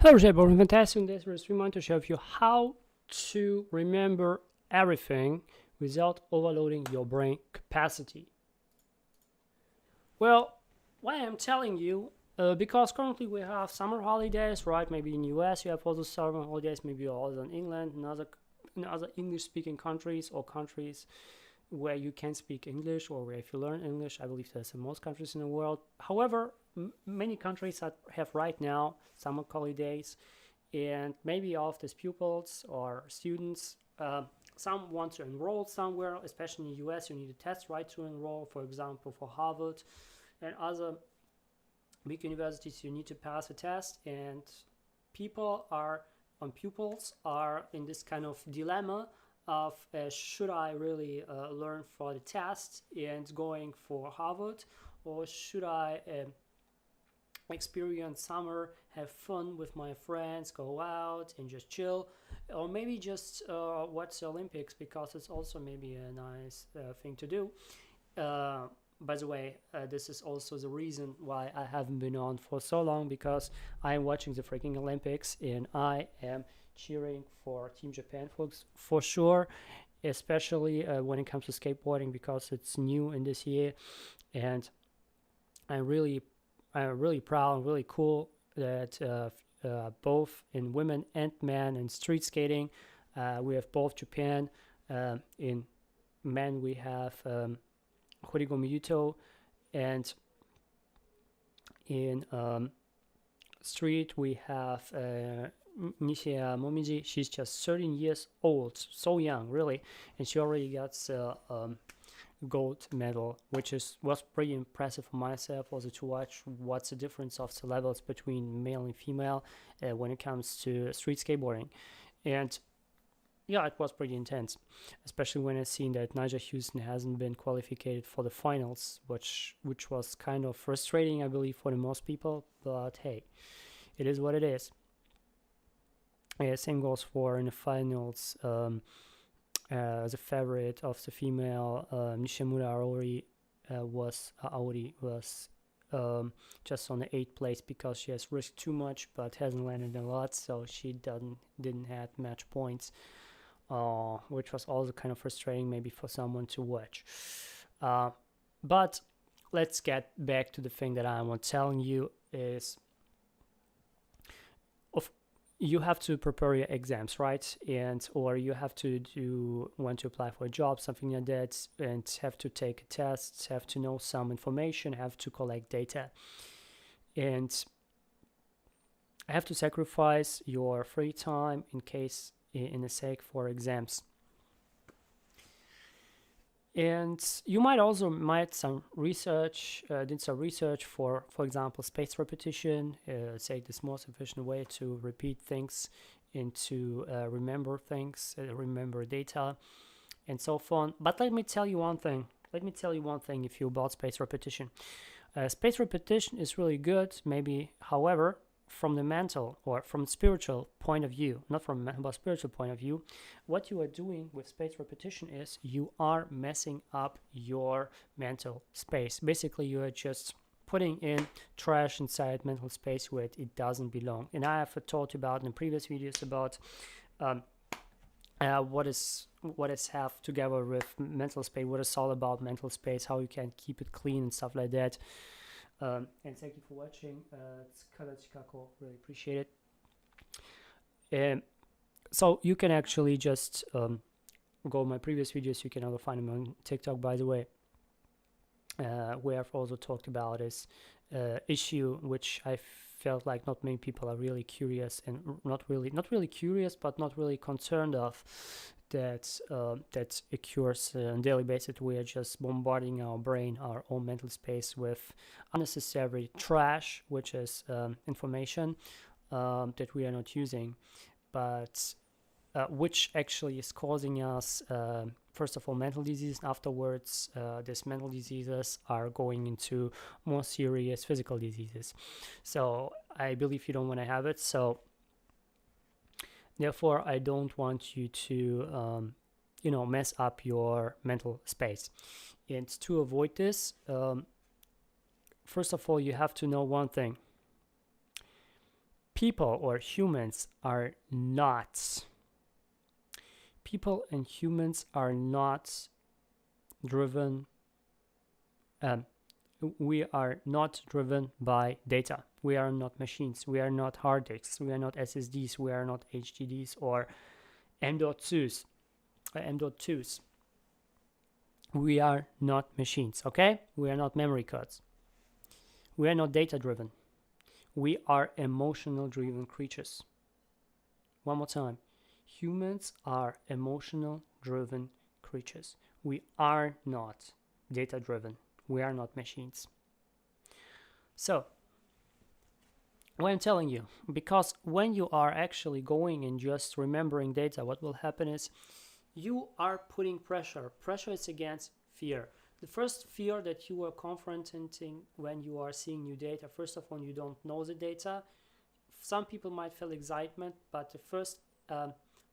Hello, Reshaper. Fantastic. In this video, I'm going to show you how to remember everything without overloading your brain capacity. Well, why I'm telling you, because currently we have summer holidays, right? Maybe in US you have also summer holidays, maybe also in England and other English-speaking countries or countries where you can speak English or where if you learn English. I believe that's in most countries in the world. However, many countries have right now summer holidays, and maybe of these pupils or students, some want to enroll somewhere, especially in the US. You need a test, right, to enroll. For example, for Harvard and other big universities, you need to pass a test, and pupils are in this kind of dilemma of should I really learn for the test and going for Harvard, or should I experience summer, have fun with my friends, go out and just chill, or maybe just watch the Olympics, because it's also maybe a nice thing to do. By the way, this is also the reason why I haven't been on for so long, because I am watching the freaking Olympics and I am cheering for Team Japan, folks, for sure, especially when it comes to skateboarding, because it's new in this year, and I'm really proud and really cool that both in women and men in street skating, we have both Japan. In men we have Horigo Miyuto, and in street we have Nishia Momiji. She's just 13 years old, so young, really, and she already got gold medal, which was pretty impressive for myself also to watch what's the difference of the levels between male and female when it comes to street skateboarding. And yeah, it was pretty intense, especially when I seen that Nigel Houston hasn't been qualified for the finals, which was kind of frustrating, I believe, for the most people, but hey, it is what it is. Same goes for in the finals. The favorite of the female, Nishimura Aori, was just on the 8th place, because she has risked too much but hasn't landed a lot, so she didn't have match points, which was also kind of frustrating maybe for someone to watch. But let's get back to the thing that I'm telling you is, you have to prepare your exams, right? And or you have to want to apply for a job, something like that, and have to take a test, have to know some information, have to collect data, and have to sacrifice your free time in the sake for exams. And you might also did some research for example, spaced repetition, say this most efficient way to repeat things and to remember things, remember data, and so on. But let me tell you one thing. If you about spaced repetition. Spaced repetition is really good, maybe, however, from the mental or from spiritual point of view, not from mental but spiritual point of view, what you are doing with spaced repetition is you are messing up your mental space. Basically, you are just putting in trash inside mental space where it doesn't belong. And I have talked about in previous videos about what is have together with mental space, what is all about mental space, how you can keep it clean and stuff like that. And thank you for watching. It's Kalachikako, really appreciate it. And so you can actually just go my previous videos. You can also find them on TikTok, by the way, where I've also talked about this issue, which I felt like not many people are really curious, and not really curious, but not really concerned of. That occurs on a daily basis. We are just bombarding our brain, our own mental space, with unnecessary trash, which is information that we are not using, but which actually is causing us, first of all, mental disease. Afterwards, these mental diseases are going into more serious physical diseases. So I believe you don't want to have it. So therefore, I don't want you to, mess up your mental space. And to avoid this, first of all, you have to know one thing. people or humans are not. People and humans are not driven. We are not driven by data. We are not machines. We are not hard disks. We are not SSDs. We are not HDDs or M.2s. M.2s. We are not machines, okay? We are not memory cards. We are not data driven. We are emotional driven creatures. One more time. Humans are emotional driven creatures. We are not data driven. We are not machines. So, what I'm telling you, because when you are actually going and just remembering data, what will happen is you are putting pressure. Pressure is against fear. The first fear that you are confronting when you are seeing new data, first of all, you don't know the data. Some people might feel excitement, but the first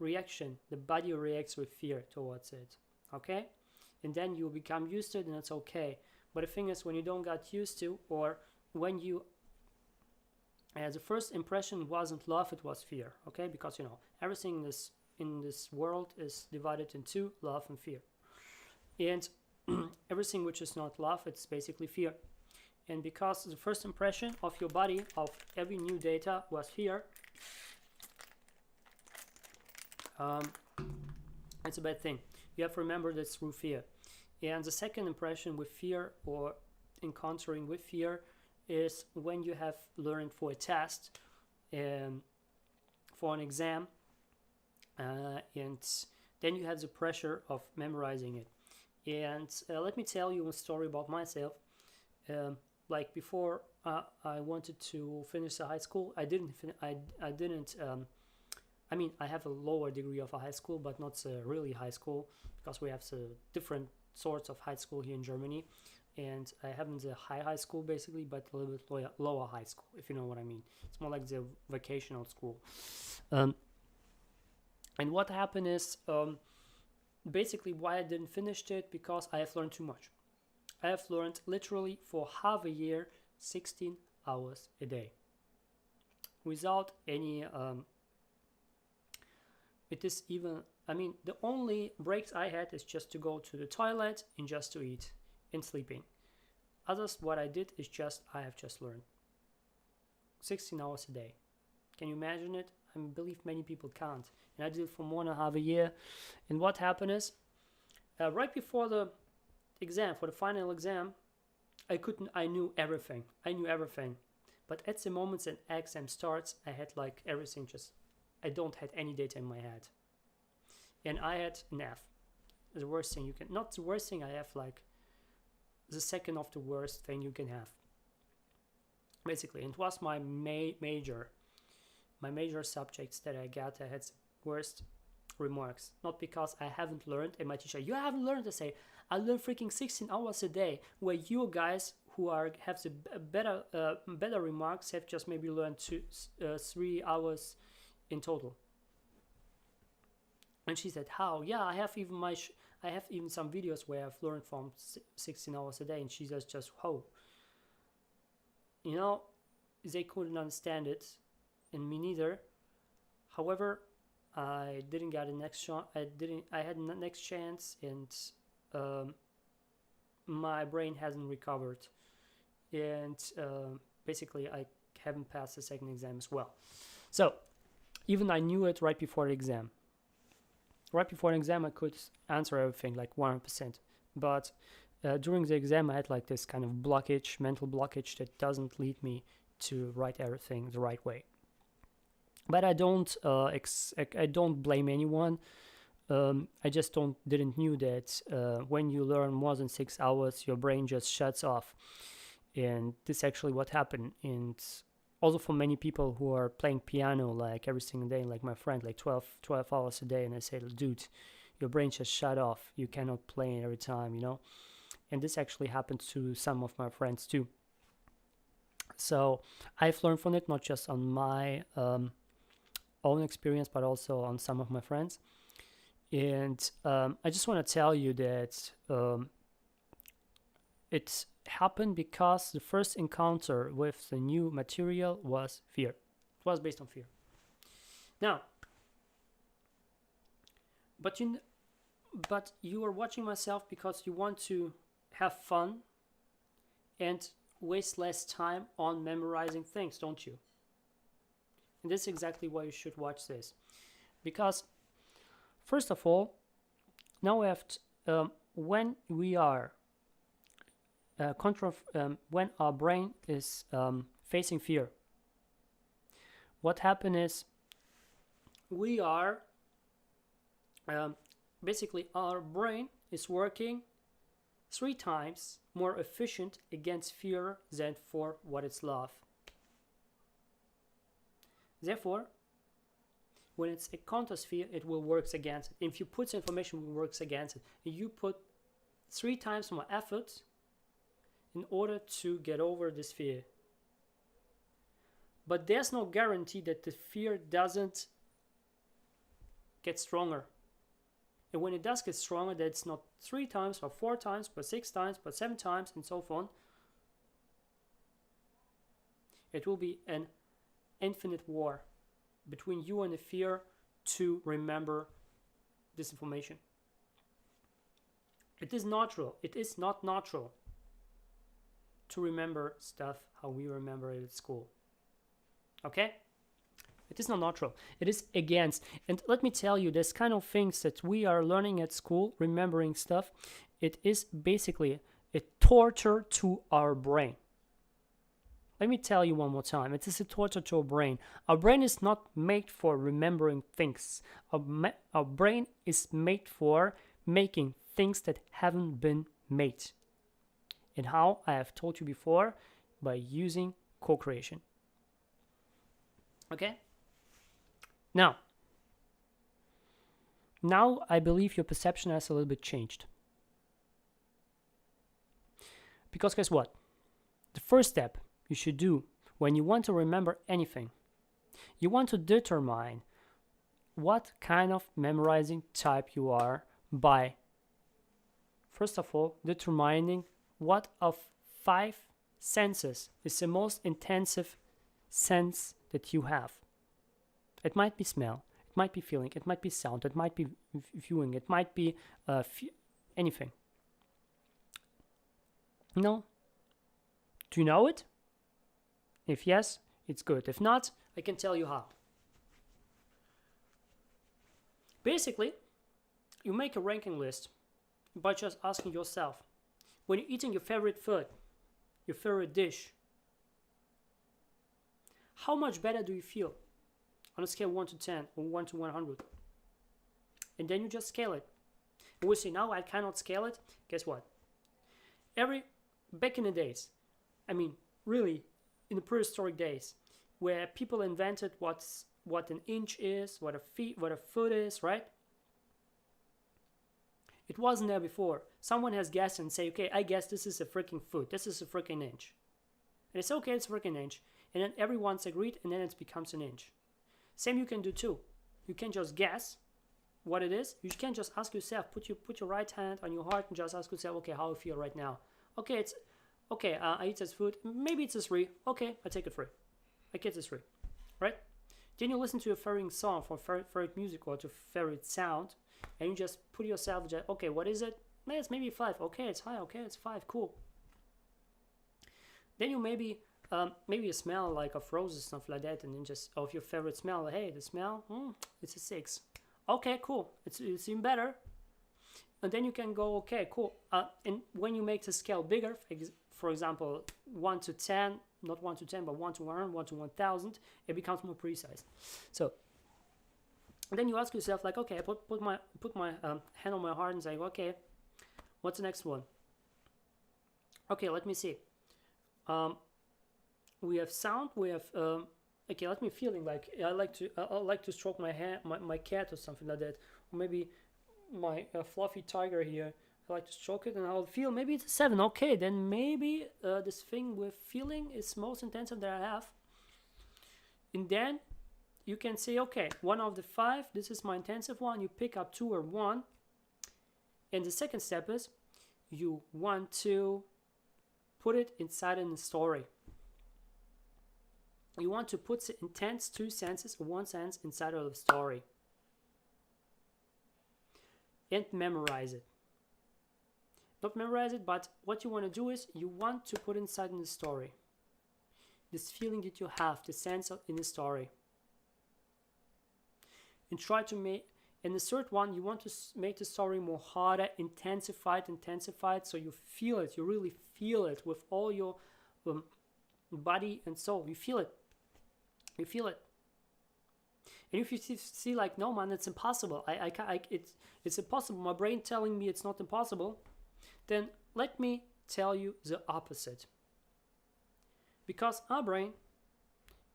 reaction, the body reacts with fear towards it, okay? And then you become used to it and it's okay. But the thing is, when you don't get used to, or when you, the first impression wasn't love, it was fear, okay? Because, everything in this world is divided into love and fear. And everything which is not love, it's basically fear. And because the first impression of your body of every new data was fear, it's a bad thing. You have to remember that through fear. And the second impression with fear or encountering with fear is when you have learned for a test, for an exam, and then you have the pressure of memorizing it. And let me tell you a story about myself. Like before I wanted to finish the high school, I have a lower degree of a high school, but not a really high school, because we have different sorts of high school here in Germany. And I haven't a high school basically, but a little bit lower high school, if you know what I mean. It's more like the vocational school. And what happened is, basically why I didn't finish it, because I have learned too much. I have learned literally for half a year, 16 hours a day. Without any, the only breaks I had is just to go to the toilet and just to eat and sleeping. Others, what I did is I have just learned. 16 hours a day. Can you imagine it? I believe many people can't. And I did it for more than half a year. And what happened is, right before the exam, for the final exam, I knew everything. But at the moment that exam starts, I had like everything I don't have any data in my head. And I had an F. The worst thing not the worst thing, I have like the second of the worst thing you can have. Basically, it was my major subjects that I got. I had the worst remarks. Not because I haven't learned, and my teacher, you haven't learned to say, I learn freaking 16 hours a day, where you guys who have the better remarks have just maybe learned 3 hours in total. And she said, how? Yeah, I have even some videos where I've learned from 16 hours a day. And she says, just, whoa. They couldn't understand it, and me neither. However, I didn't get the next chance. I had the next chance, and my brain hasn't recovered. And basically, I haven't passed the second exam as well. So, even I knew it right before the exam. Right before the exam, I could answer everything like 100%. But during the exam, I had like this kind of mental blockage that doesn't lead me to write everything the right way. But I don't blame anyone. I just didn't knew that when you learn more than 6 hours, your brain just shuts off. And this is actually what happened. And also for many people who are playing piano like every single day, like my friend, like 12 hours a day, and I say, dude, your brain just shut off. You cannot play every time, And this actually happened to some of my friends too. So I've learned from it, not just on my own experience, but also on some of my friends. And I just want to tell you that it happened because the first encounter with the new material was fear. was based on fear. Now, but you are watching myself because you want to have fun and waste less time on memorizing things, don't you? And this is exactly why you should watch this. Because, first of all, now we have when we are when our brain is facing fear, what happens is we are basically our brain is working 3 times more efficient against fear than for what it's love. Therefore, when it's a counter fear, it will work against it. If you put information, it works against it. And you put 3 times more effort in order to get over this fear. But there's no guarantee that the fear doesn't get stronger. And when it does get stronger, that it's not 3 times or 4 times, but 6 times, but 7 times, and so on. It will be an infinite war between you and the fear to remember this information. It is natural. It is not natural to remember stuff how we remember it at school. Okay? It is not natural. It is against. And let me tell you, this kind of things that we are learning at school, remembering stuff, it is basically a torture to our brain. Let me tell you one more time. It is a torture to our brain. Our brain is not made for remembering things. Our brain is made for making things that haven't been made. And how? I have told you before, by using co-creation. Okay? Now I believe your perception has a little bit changed. Because guess what? The first step you should do when you want to remember anything, you want to determine what kind of memorizing type you are by, first of all, determining what of 5 senses is the most intensive sense that you have. It might be smell, it might be feeling, it might be sound, it might be viewing, it might be anything. No? Do you know it? If yes, it's good. If not, I can tell you how. Basically, you make a ranking list by just asking yourself, when you're eating your favorite food, your favorite dish, how much better do you feel on a scale 1 to 10 or 1 to 100? And then you just scale it. And we say, no, I cannot scale it. Guess what? Back in the days, I mean, really, in the prehistoric days, where people invented what an inch is, what a foot is, right? It wasn't there before. Someone has guessed and say, okay, I guess this is a freaking foot. This is a freaking inch. And it's okay, it's a freaking inch. And then everyone's agreed, and then it becomes an inch. Same you can do too. You can just guess what it is. You can just ask yourself, put your right hand on your heart and just ask yourself, okay, how I feel right now. Okay, I eat this food. Maybe it's a 3. Okay, I take a 3. I get a 3, right? Then you listen to your favorite song for favorite music or to favorite sound, and you just put yourself, okay, what is it? It's maybe 5. Okay, it's high. Okay, it's 5. Cool. Then you maybe you smell like of roses, stuff like that, and then just of your favorite smell. Hey, the smell, it's a 6. Okay, cool. It's even better. And then you can go, okay, cool. And when you make the scale bigger, for example, 1 to 10, not 1 to 10, but 1 to 100, 1 to 1000, it becomes more precise. So then you ask yourself, like, okay, I put my hand on my heart and say, okay, what's the next one? Okay, let me see. We have sound. We have okay. Let me feeling like I like to stroke my hand, my cat or something like that, or maybe my fluffy tiger here. I like to stroke it and I'll feel maybe it's a 7. Okay, then maybe this thing with feeling is most intensive that I have. And then you can say, okay, one of the 5, this is my intensive one. You pick up 2 or 1. And the second step is you want to put it inside in a story. you want to put the intense 2 senses or 1 sense inside of the story and memorize it. Not memorize it, but what you want to do is you want to put inside in the story this feeling that you have, the sense of in the story, and try to make. And the third one, you want to make the story more harder, intensified, so you feel it, you really feel it with all your body and soul. You feel it. And if you see like, no man, it's impossible. It's impossible. My brain telling me it's not impossible. Then let me tell you the opposite. Because our brain,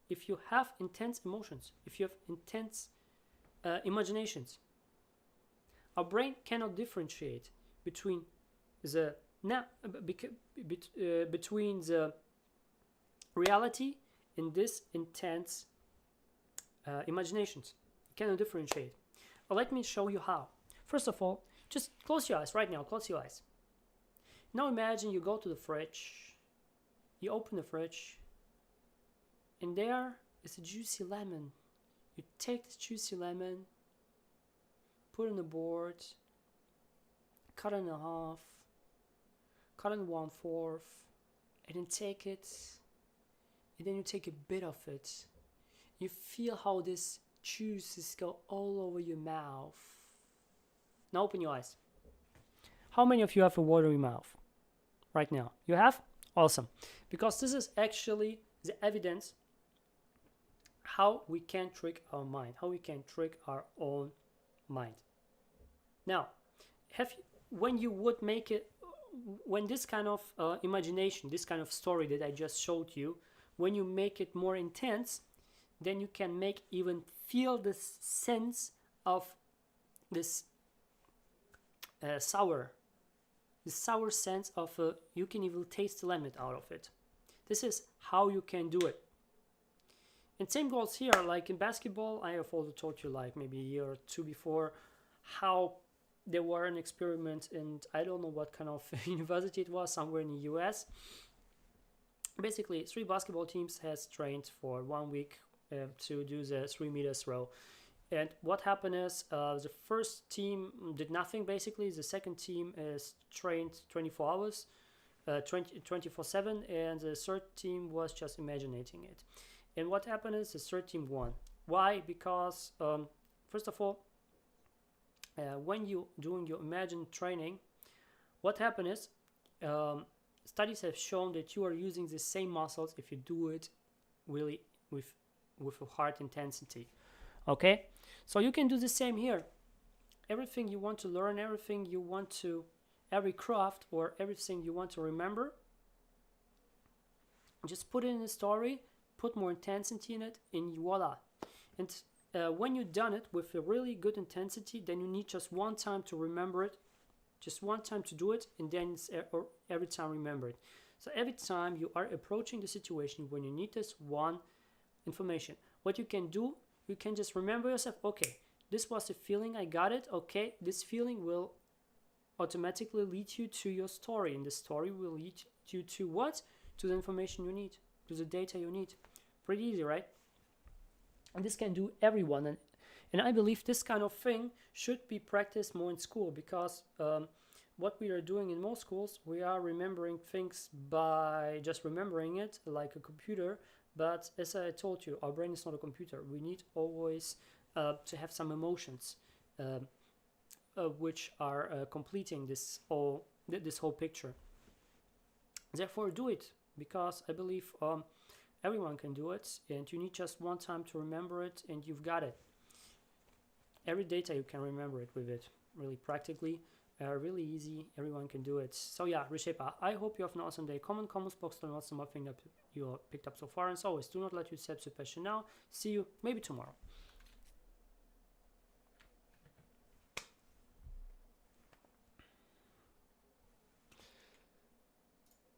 if you have intense emotions, if you have intense imaginations, our brain cannot differentiate between the between the reality and this intense imaginations. It cannot differentiate. Well, let me show you how. First of all, just close your eyes right now. Close your eyes. Now imagine you go to the fridge. You open the fridge, and there is a juicy lemon. You take this juicy lemon, put it on the board, cut it in half, cut it in 1/4, and then take it, and then you take a bit of it. You feel how this juices go all over your mouth. Now open your eyes. How many of you have a watery mouth right now? You have? Awesome. Because this is actually the evidence how we can trick our mind, how we can trick our own mind. Now, when you would make it, when this kind of imagination, this kind of story that I just showed you, when you make it more intense, then you can make even feel this sense of this sour sense of you can even taste the lemon out of it. This is how you can do it. And same goes here, like in basketball. I have also told you like maybe a year or two before how there were an experiment, and I don't know what kind of university it was, somewhere in the US. Basically 3 basketball teams has trained for 1 week to do the 3 meter throw. And what happened is the first team did nothing basically. The second team is trained 24 hours, 24/7, and the third team was just imagining it. And what happened is the third team won. Why? Because first of all, when you doing your imagined training, what happened is studies have shown that you are using the same muscles if you do it really with a hard intensity. Okay, so you can do the same here. Everything you want to learn, every craft or everything you want to remember, just put it in a story, put more intensity in it, and voila. And when you've done it with a really good intensity, then you need just one time to remember it, just one time to do it, and then every time remember it. So every time you are approaching the situation when you need this one information, what you can do, you can just remember yourself, okay, this was a feeling, I got it, okay, this feeling will automatically lead you to your story, and the story will lead you to what? To the information you need, to the data you need. Pretty easy, right? And this can do everyone, and I believe this kind of thing should be practiced more in school, because what we are doing in most schools, we are remembering things by just remembering it like a computer. But as I told you, our brain is not a computer. We need always to have some emotions which are completing this whole picture. Therefore, do it, because I believe everyone can do it, and you need just one time to remember it, and you've got it. Every data you can remember it with it, really practically, really easy. Everyone can do it. So yeah, Reshaper, I hope you have an awesome day. Comment box to know what's something that you picked up so far, and as always, do not let yourself surpass you now. See you maybe tomorrow.